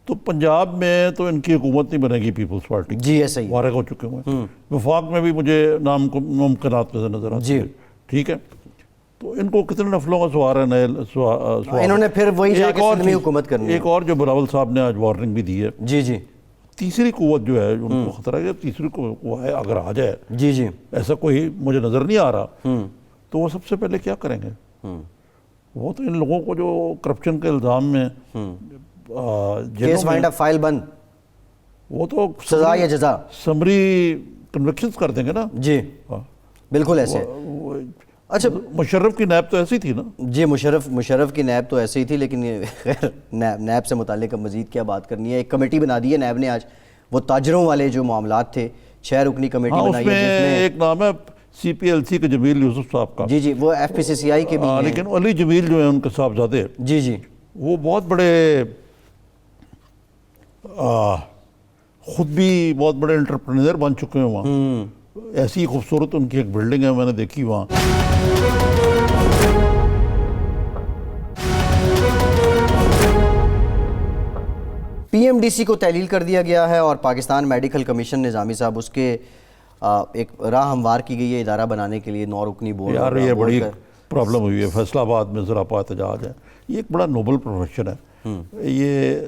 تو پنجاب میں تو ان کی حکومت نہیں بنے گی پیپلز پارٹی. جی ایسا ہی فارغ ہو چکے ہوئے. وفاق میں بھی مجھے ممکنات نظر آتے ہیں. ٹھیک ہے, تو ان کو کتنے نفلوں کا سوار ہے نئے انہوں نے پھر وہی جا کے سندھ میں حکومت کرنی ہے. ایک اور جو بلاول صاحب نے آج وارننگ بھی دی ہے, جی جی, تیسری قوت جو ہے ان کو خطرہ ہے, تیسری قوت ہے اگر آ جائے, جی جی, ایسا کوئی مجھے نظر نہیں آ رہا, تو وہ سب سے پہلے کیا کریں گے؟ وہ تو ان لوگوں کو جو کرپشن کے الزام میں کیس وائنڈ اپ فائل بند, وہ تو سزا یا جزا سمری کنوکشنز کر دیں گے نا. جی بالکل ایسے. اچھا مشرف کی نیب تو ایسی تھی نا. جی مشرف کی نیب تو ایسی ہی تھی, لیکن خیر نیب سے متعلق مزید کیا بات کرنی ہے. ایک کمیٹی بنا دی ہے نیب نے آج, وہ تاجروں والے جو معاملات تھے 6 رکنی کمیٹی بنائی ہے, جس میں ایک نام ہے سی پی ایل سی کے جمیل یوسف صاحب کا. جی جی, وہ ایف پی سی سی آئی کے بھی ہیں. لیکن علی جمیل جو ہیں ان کے صاحبزادے, جی جی, وہ بہت بڑے خود بھی بہت بڑے انٹرپرینر بن چکے ہیں وہاں. ایسی خوبصورت ان کی ایک بلڈنگ ہے, میں نے دیکھی وہاں. پی ایم ڈی سی کو تحلیل کر دیا گیا ہے اور پاکستان میڈیکل کمیشن نظامی صاحب اس کے ایک راہ ہموار کی گئی ہے ادارہ بنانے کے لیے 9 رکنی بورڈ. یار یہ بڑی پرابلم ہوئی ہے, فیصل آباد میں زراپا احتجاج ہے. یہ ایک بڑا نوبل پروفیشن ہے. یہ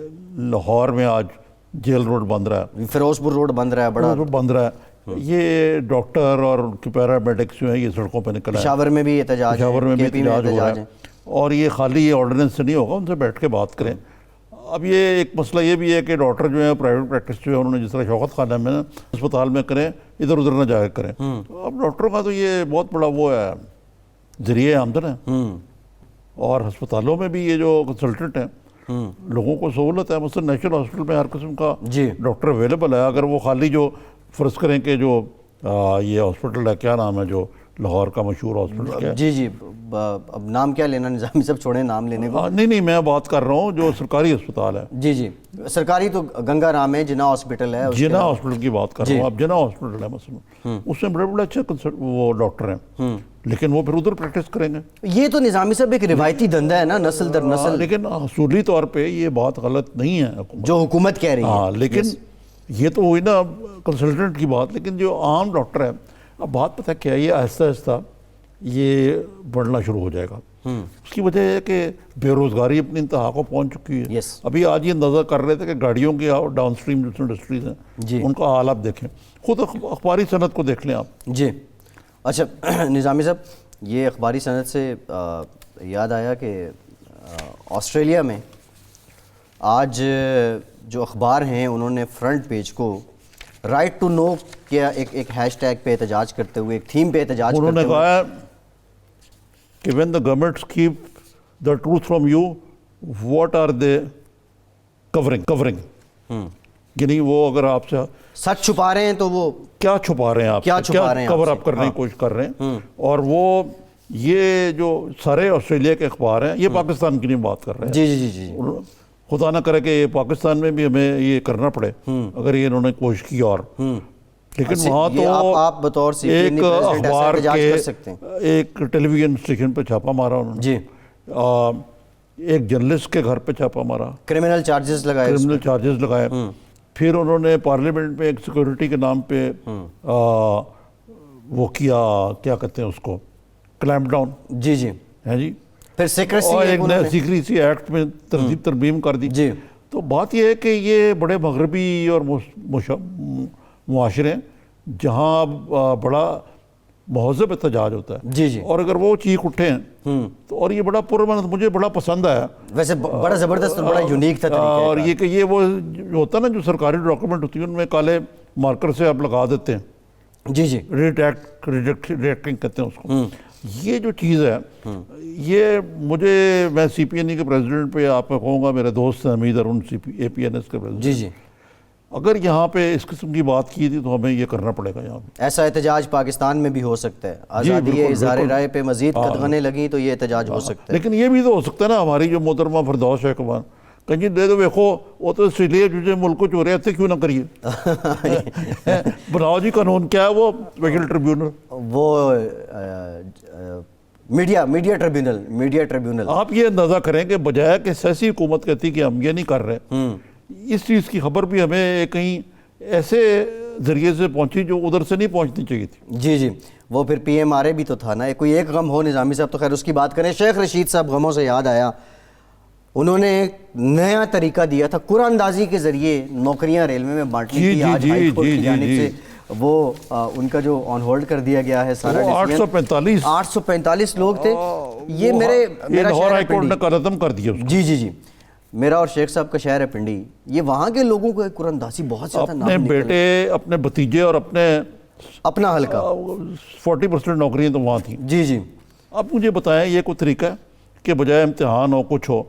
لاہور میں آج جیل روڈ بند رہا ہے, فیروز پور روڈ بند رہا ہے, بڑا بند رہا ہے. یہ ڈاکٹر اور ان کے پیرامیڈکس جو ہیں یہ سڑکوں پہ نکل آئے. پشاور میں بھی احتجاج, پشاور میں بھی احتجاج ہو رہا ہے. اور یہ خالی یہ آرڈیننس سے نہیں ہوگا, ان سے بیٹھ کے بات کریں. اب یہ ایک مسئلہ یہ بھی ہے کہ ڈاکٹر جو ہیں پرائیویٹ پریکٹس جو ہے انہوں نے جس طرح شوکت خانہ میں اسپتال میں کریں, ادھر ادھر نہ جا کے کریں. اب ڈاکٹروں کا تو یہ بہت بڑا وہ ہے, ذریعہ آمدن ہے. اور ہسپتالوں میں بھی یہ جو کنسلٹنٹ ہیں لوگوں کو سہولت ہے. مثلا نیشنل ہاسپٹل میں ہر قسم کا ڈاکٹر اویلیبل ہے. اگر وہ خالی جو فرض کریں کہ جو یہ ہاسپٹل ہے, کیا نام ہے جو لاہور کا مشہور ہاسپٹل کیا؟ جی جی, اب نام کیا لینا, نظامی صاحب چھوڑیں نام لینے کو. نہیں میں بات کر رہا ہوں جو سرکاری اسپتال ہے. جی جی, سرکاری تو گنگا رام ہے, جناح ہاسپٹل ہے, جناح ہاسپٹل کی بات کر رہا ہوں. اب جناح ہاسپٹل ہے مثلا, اس میں بڑے بڑے اچھے وہ ڈاکٹر ہیں, لیکن وہ پھر ادھر پریکٹس کریں گے. یہ تو نظامی صاحب ایک روایتی دھندا ہے نا, نسل در نسل. لیکن اصولی طور پہ یہ بات غلط نہیں ہے جو حکومت کہہ رہی ہے. ہاں, لیکن یہ تو ہوئی نا کنسلٹنٹ کی بات. لیکن جو عام ڈاکٹر ہے, اب بات پتہ کیا ہے, یہ آہستہ آہستہ یہ بڑھنا شروع ہو جائے گا. اس کی وجہ ہے کہ بے روزگاری اپنی انتہا کو پہنچ چکی ہے. ابھی آج یہ اندازہ کر رہے تھے کہ گاڑیوں کی ڈاؤن سٹریم جو انڈسٹریز ہیں ان کا حال آپ دیکھیں, خود اخباری صنعت کو دیکھ لیں آپ. جی اچھا نظامی صاحب, یہ اخباری صنعت سے یاد آیا کہ آسٹریلیا میں آج جو اخبار ہیں انہوں نے فرنٹ پیج کو رائٹ ٹو نو کیا, ایک ہیش ٹیگ پہ احتجاج کرتے ہوئے, ایک تھیم پہ احتجاج کرتے ہوئے. انہوں نے کہا ہے کہ when the governments keep the truth from you, what are they covering? یعنی وہ اگر آپ سے سچ چھپا رہے ہیں تو وہ کیا چھپا رہے ہیں آپ, کیا کور اپ کرنے کی کوشش کر رہے ہیں. اور وہ یہ جو سارے آسٹریلیا کے اخبار ہیں یہ پاکستان کی نہیں بات کر رہے ہیں. جی جی جی, خدا نہ کرے کہ پاکستان میں بھی ہمیں یہ کرنا پڑے اگر یہ انہوں نے کوشش کی. اور لیکن وہاں تو آپ بطور ایک اخبار کے ایک ٹیلی ویژن اسٹیشن پہ چھاپا مارا انہوں نے, جی ایک جرنلسٹ کے گھر پہ چھاپا مارا, کرمنل چارجز لگائے. پھر انہوں نے پارلیمنٹ میں ایک سیکورٹی کے نام پہ وہ کیا, کیا کہتے ہیں اس کو, کلیمپ ڈاؤن. جی جی ہیں جی, پھر سیکریسی ایکٹ میں ترمیم کر دی. جی تو بات یہ ہے کہ یہ بڑے مغربی اور معاشرے ہیں جہاں بڑا مہذب احتجاج ہوتا ہے. جی جی. اور اگر وہ چیخ اٹھے ہیں تو, اور یہ بڑا پرامن مجھے بڑا پسند آیا ویسے بڑا زبردست اور بڑا یونیک تھا طریقہ. اور یہ کہ یہ وہ جو ہوتا ہے نا جو سرکاری ڈاکومنٹ ہوتی ہے ان میں کالے مارکر سے آپ لگا دیتے ہیں. جی جی. ریڈیکٹنگ کہتے ہیں اس کو. یہ جو چیز ہے یہ مجھے, میں سی پی این ای کے پریزیڈنٹ پہ آپ کو کہوں گا, میرے دوست ہیں حمید ارون اے پی این ایس کے پریزیڈنٹ. جی جی. اگر یہاں پہ اس قسم کی بات کی تھی تو ہمیں یہ کرنا پڑے گا یہاں پہ. ایسا احتجاج پاکستان میں بھی ہو سکتا ہے. آزادی اظہار رائے پہ مزید قدغنیں لگیں تو یہ احتجاج ہو سکتا ہے. لیکن یہ بھی تو ہو سکتا ہے نا, ہماری جو محترمہ فردوس شیخوان کہیں دے دو دیکھو وہ تو آسٹریلیا جو ملک کو چورے ایسے کیوں نہ کریے, بناؤ جی قانون کیا ہے وہ اسپیشل ٹریبیونل, وہ میڈیا ٹریبیونل. آپ یہ اندازہ کریں کہ بجائے کہ سیاسی حکومت کہتی کہ ہم یہ نہیں کر رہے, اس چیز کی خبر بھی ہمیں کہیں ایسے ذریعے سے پہنچی جو ادھر سے نہیں پہنچنی چاہیے تھی. جی جی. وہ پھر پی ایم آر اے بھی تو تھا نا, کوئی ایک غم ہو نظامی صاحب تو خیر اس کی بات کریں. شیخ رشید صاحب, غموں سے یاد آیا, انہوں نے ایک نیا طریقہ دیا تھا قرآن اندازی کے ذریعے نوکریاں ریلوے میں بانٹنے کی. آج ہائی کورٹ کی جانب سے وہ ان کا جو آن ہولڈ کر دیا گیا ہے سارا. 845 لوگ تھے. یہ میرا لاہور ہائی کورٹ نے ختم کر دیا. جی جی جی. میرا اور شیخ صاحب کا شہر ہے پنڈی. یہ وہاں کے لوگوں کو قرآن اندازی بہت زیادہ اپنے بیٹے, اپنے بھتیجے اور اپنا حلقہ 40% نوکریاں تو وہاں تھیں. جی جی. اب مجھے بتائیں یہ کوئی طریقہ ہے کہ بجائے امتحان ہو کچھ ہو,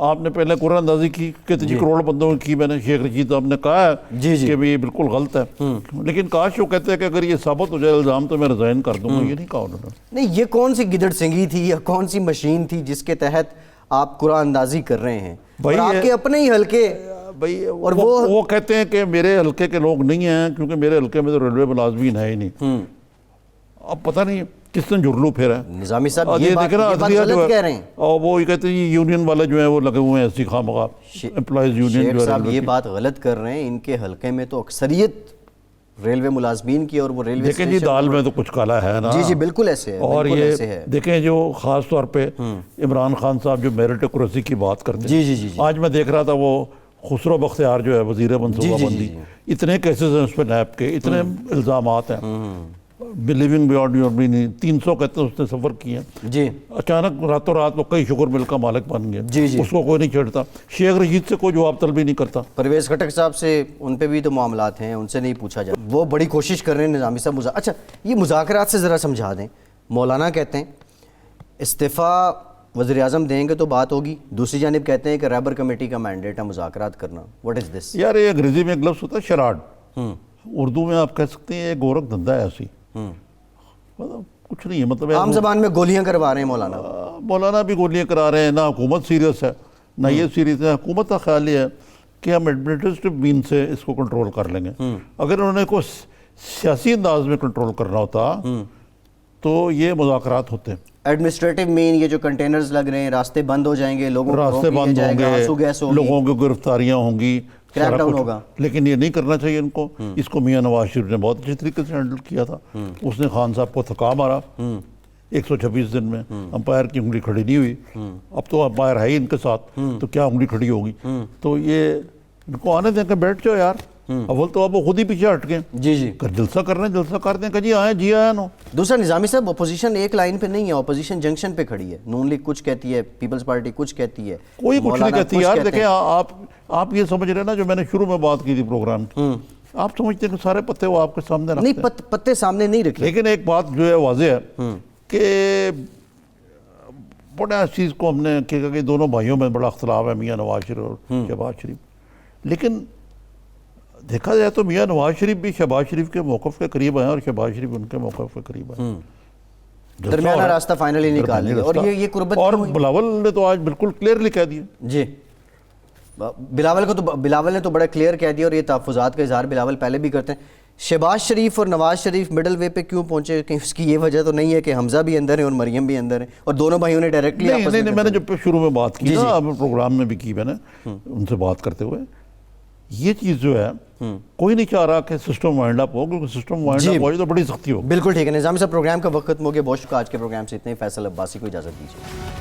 آپ نے پہلے قرآن اندازی کی کہ 3 کروڑ بندوں کی. میں نے شیخ رشید صاحب نے کہا ہے کہ یہ بالکل غلط ہے, لیکن کاش وہ کہتے ہیں کہ اگر یہ ثابت ہو جائے الزام تو میں ریزائن کر دوں گا. یہ نہیں کہا انہوں نے. نہیں, یہ کون سی گدڑ سنگی تھی یا کون سی مشین تھی جس کے تحت آپ قرآن اندازی کر رہے ہیں, اور آپ کے اپنے ہی حلقے. اور وہ کہتے ہیں کہ میرے حلقے کے لوگ نہیں ہیں کیونکہ میرے حلقے میں تو ریلوے ملازمین ہے ہی نہیں. اب پتہ نہیں کس نے جھرلو پھیرا ہے. نظامی صاحب یہ بات غلط کہہ رہے ہیں. اور وہ یہ کہتے ہیں یونین والے جو ہیں وہ لگے ہوئے ہیں ایسی خواہ امپلائیز یونین جو ہے. صاحب یہ بات غلط کر رہے ہیں. ان کے حلقے میں تو اکثریت ریلوے ملازمین کی, اور وہ ریلوے دیکھیں جی دال میں تو کچھ کالا ہے نا. جی جی بالکل ایسے ہے. اور یہ دیکھیں جو خاص طور پہ عمران خان صاحب جو میریٹوکریسی کی بات کرتے ہیں. جی جی. آج میں دیکھ رہا تھا وہ خسرو بختیار جو ہے وزیر منصوبہ بندی, اتنے کیسز ہیں اس پہ نیب کے, اتنے الزامات ہیں. لیونگ بیانڈ یور میننگ 300 کہتے ہیں اس نے سفر کیے ہیں. جی. اچانک راتوں رات وہ کئی شکر مل کا مالک بن گیا. جی جی. اس کو کوئی نہیں چھیڑتا. شیخ رشید سے کوئی جواب طلبی نہیں کرتا. پرویز خٹک صاحب سے ان پہ بھی تو معاملات ہیں, ان سے نہیں پوچھا جائے. وہ بڑی کوشش کر رہے ہیں نظامی صاحب. اچھا یہ مذاکرات سے ذرا سمجھا دیں. مولانا کہتے ہیں استعفیٰ وزیر اعظم دیں گے تو بات ہوگی, دوسری جانب کہتے ہیں کہ رہبر کمیٹی کا مینڈیٹ ہے مذاکرات کرنا. واٹ از دس؟ یار یہ انگریزی میں ایک لفظ ہوتا ہے شراڈ, اردو میں آپ کہہ سکتے ہیں یہ گورکھ دھندا ہے ایسی. مطلب کچھ نہیں ہے, مطلب عام زبان میں گولیاں کروا رہے ہیں مولانا. مولانا بھی گولیاں کرا رہے ہیں. نہ حکومت سیریس ہے نہ یہ سیریس ہے. حکومت کا خیال یہ ہے کہ ہم ایڈمنسٹریٹو مین سے اس کو کنٹرول کر لیں گے. اگر انہوں نے کوئی سیاسی انداز میں کنٹرول کرنا ہوتا تو یہ مذاکرات ہوتے ہیں. ایڈمنسٹریٹو مین, یہ جو کنٹینرز لگ رہے ہیں, راستے بند ہو جائیں گے, لوگوں راستے بند ہوں گے, لوگوں کو گرفتاریاں ہوں گی, کریک ڈاؤن ہوگا. لیکن یہ نہیں کرنا چاہیے ان کو. اس کو میاں نواز شریف نے بہت اچھے طریقے سے ہینڈل کیا تھا. اس نے خان صاحب کو تھکا مارا 126 دن میں. امپائر کی انگلی کھڑی نہیں ہوئی. اب تو امپائر ہے ہی ان کے ساتھ, تو کیا انگلی کھڑی ہوگی. تو یہ ان کو آنے دیں کہ بیٹھ جاؤ یار. اول تو اب وہ خود ہی پیچھے ہٹ گئے. جی جی. جلسہ کر رہے ہیں, جلسہ کر دیں کہ جی آئیں جی آیا نو. دوسرا نظامی صاحب اپوزیشن ایک لائن پہ نہیں ہے, اپوزیشن جنکشن پہ کھڑی ہے. نون لیگ کچھ کہتی ہے, پیپلز پارٹی کچھ کہتی ہے, کوئی کچھ نہیں کہتی یار. دیکھیں آپ یہ سمجھ رہے ہیں نا جو میں نے شروع میں بات کی تھی پروگرام کی, آپ سمجھتے ہیں کہ سارے پتے وہ آپ کے سامنے رکھتے ہیں. نہیں, پتے سامنے نہیں رکھے. لیکن ایک بات جو ہے واضح ہے کہ بڑا اس چیز کو ہم نے کہا کہ دونوں بھائیوں میں بڑا اختلاف ہے, میاں نواز شریف اور شہباز شریف. لیکن دیکھا جائے تو میاں نواز شریف بھی شہباز شریف کے موقف کے قریب ہیں اور شہباز شریف ان کے موقف کے قریب ہیں. درمیانہ راستہ فائنلی نکال لیا. اور یہ قربت, اور بلاول نے تو آج بالکل کلیئرلی کہہ دیا. جی, بلاول نے تو بڑا کلیئر کہہ دیا, اور یہ تحفظات کا اظہار بلاول پہلے بھی کرتے ہیں. شہباز شریف اور نواز شریف مڈل وے پہ کیوں پہنچے؟ کہ اس کی یہ وجہ تو نہیں ہے کہ حمزہ بھی اندر ہے اور مریم بھی اندر ہے, اور دونوں بھائیوں نے ڈائریکٹلی نہیں, میں نے جب شروع میں بات کی نا, پروگرام میں بھی کی میں نے ان سے بات کرتے ہوئے, یہ چیز جو ہے کوئی نہیں چاہ رہا کہ سسٹم وائنڈ اپ ہو, کیونکہ سسٹم وائنڈ اپ ہو تو بڑی سختی ہو. بالکل ٹھیک ہے. نظامی صاحب پروگرام کا وقت ختم ہو گیا. بہت شکریہ. آج کے پروگرام سے اتنے. فیصل عباسی کو اجازت دیجیے.